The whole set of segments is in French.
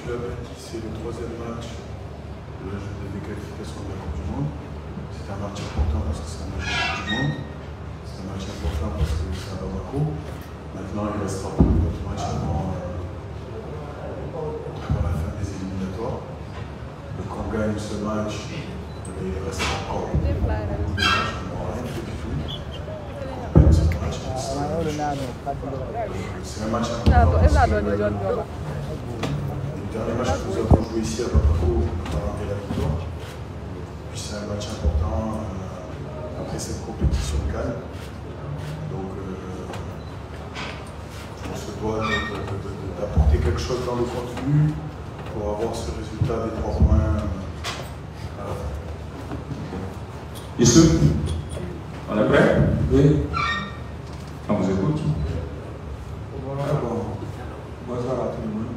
tu l'as bien dit, c'est le troisième match de la qualification de la Coupe du Monde. C'est un match important parce que c'est un match de Coupe du Monde. C'est un match important parce que c'est à Bamako. Maintenant, il restera beaucoup d'autres matchs avant la fin des éliminatoires. Donc, on gagne ce match, il restera encore beaucoup de matchs. On n'aura rien fait du tout. On gagne ce match. C'est un match important. Le dernier match que nous avons joué ici à Bamako, on a rendu la victoire. Puis c'est un match important après cette compétition de Cannes. Donc on se doit d'apporter quelque chose dans le contenu pour avoir ce résultat des 3 points à la fin. Issou, on est prêt? Oui. On vous écoute. Bonsoir à tout le monde.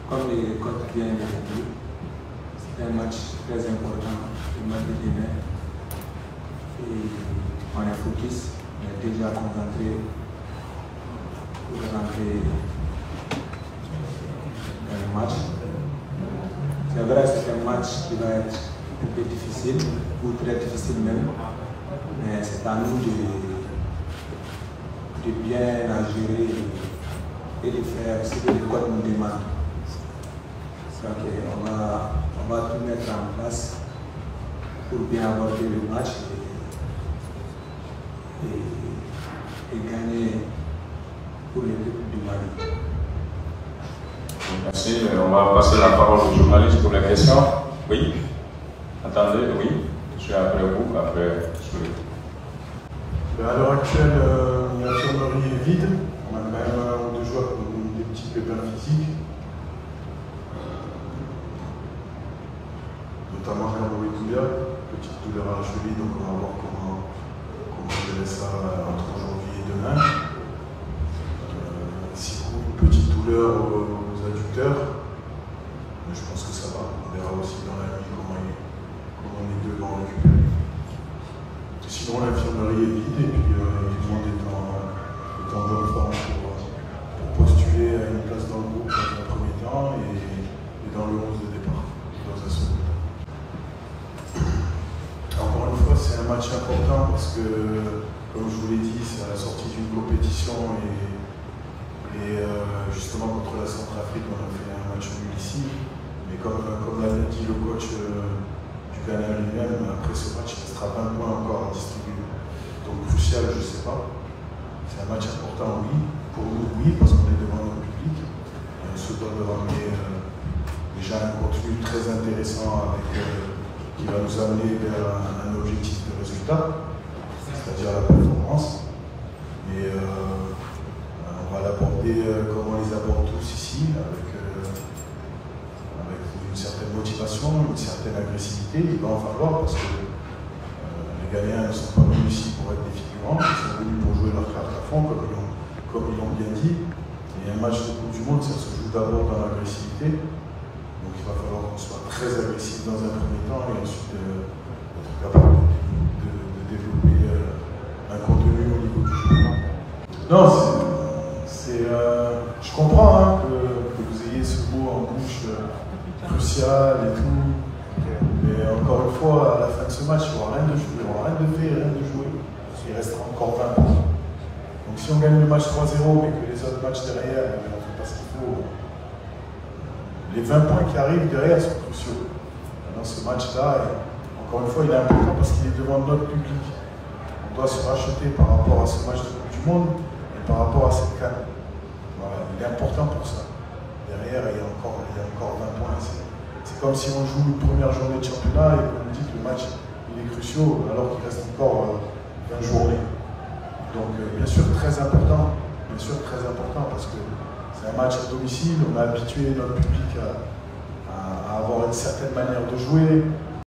Comme les coachs viennent de le dire, c'est un match très important, le match de demain. Et on est focus, on est déjà concentré pour rentrer dans le match. C'est vrai que c'est un match qui va être un peu difficile, ou très difficile même, mais c'est à nous de bien la gérer et de faire ce que les coachs nous demandent. On va tout mettre en place pour bien aborder le match et gagner pour l'équipe du Mali. Merci. On va passer la parole aux journalistes pour les questions. Oui. Attendez, oui. Je suis après vous, après À l'heure actuelle, l'infirmerie est vide. On a quand même 1 ou 2 joueurs qui ont des petits pépins physiques. Notamment Kamori Touya, petite douleur à la cheville, donc on va voir comment gérer ça entre aujourd'hui et demain. Sikou, une petite douleur aux adducteurs, mais je pense que ça va. On verra aussi dans la nuit comment les deux vont récupérer. Sinon, l'infirmerie est vide et puis tout le monde est en bonne forme pour postuler à une place dans le groupe dans un premier temps et dans le 11 de départ, dans un second temps. Encore une fois, c'est un match important parce que, comme je vous l'ai dit, c'est à la sortie d'une compétition et justement contre la Centrafrique, on a fait un match nul ici. Mais comme l'a dit le coach du Ghana lui-même, après ce match, il restera 20 points encore à distribuer. Donc crucial, je ne sais pas. C'est un match important, oui. Pour nous, oui, parce qu'on est devant notre public. Et on se doit de ramener déjà un contenu très intéressant qui va nous amener vers un objectif de résultat, c'est-à-dire la performance. Et on va l'aborder comme on les aborde tous ici, avec une certaine motivation, une certaine agressivité. Il va en falloir parce que les Ghanéens ne sont pas venus ici pour être des figurants, ils sont venus pour jouer leur carte à fond, comme ils l'ont bien dit. Et un match de Coupe du Monde, ça se joue d'abord dans l'agressivité. Donc il va falloir qu'on soit très agressif dans un premier temps et ensuite être capable de développer un contenu au niveau du jeu. Non, je comprends que vous ayez ce mot en bouche crucial et tout, mais encore une fois, à la fin de ce match, il n'y aura rien de jouer, il n'y aura rien de fait, rien de jouer. Il restera encore 20 points. Donc si on gagne le match 3-0 mais que les autres matchs derrière, on ne fait pas ce qu'il faut, les 20 points qui arrivent derrière sont cruciaux. Dans ce match-là, encore une fois, il est important parce qu'il est devant notre public. On doit se racheter par rapport à ce match de Coupe du Monde et par rapport à cette canne. Voilà, il est important pour ça. Derrière, il y a encore 20 points. C'est comme si on joue une première journée de championnat et qu'on nous dit que le match il est crucial alors qu'il reste encore 20 journées. Donc bien sûr très important parce que c'est un match à domicile, on a habitué notre public à avoir une certaine manière de jouer,